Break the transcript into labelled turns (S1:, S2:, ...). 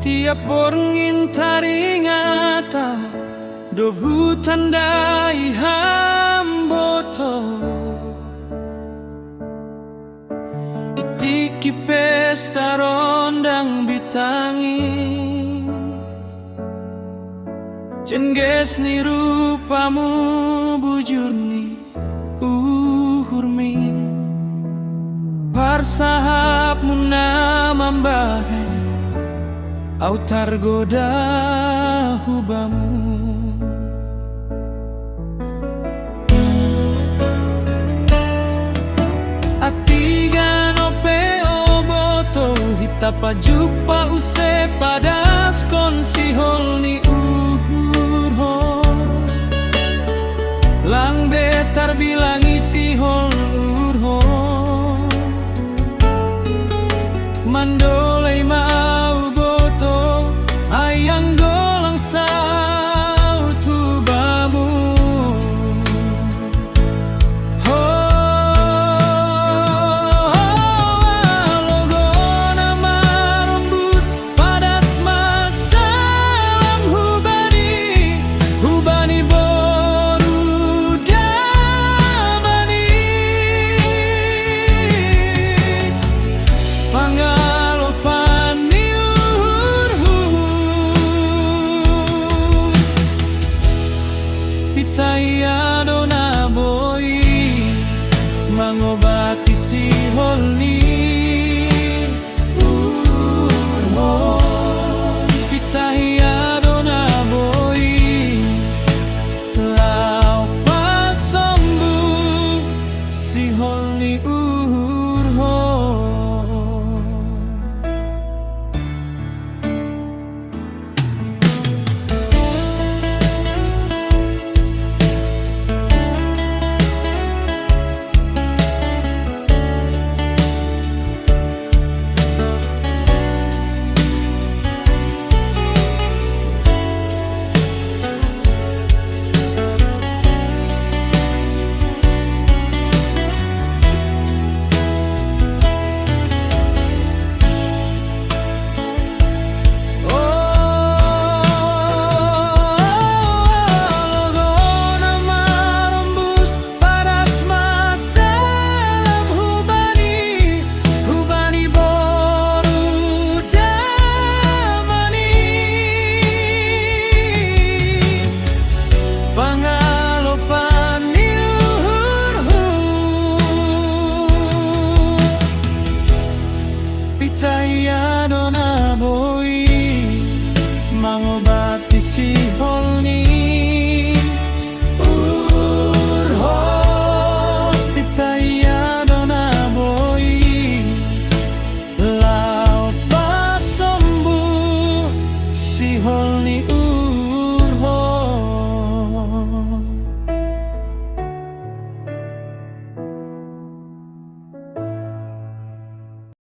S1: Tiap borngin taringata do hutan dai hamboto itiki pesta rondang bitangi jengges ni rupamu bujurni uhurmi parsahapmu namambahe au targoda hubamu atiga no peo boto hitapa jupa use padas kon sihol ni uhur ho lang betar bilangi sihol uhur ho mando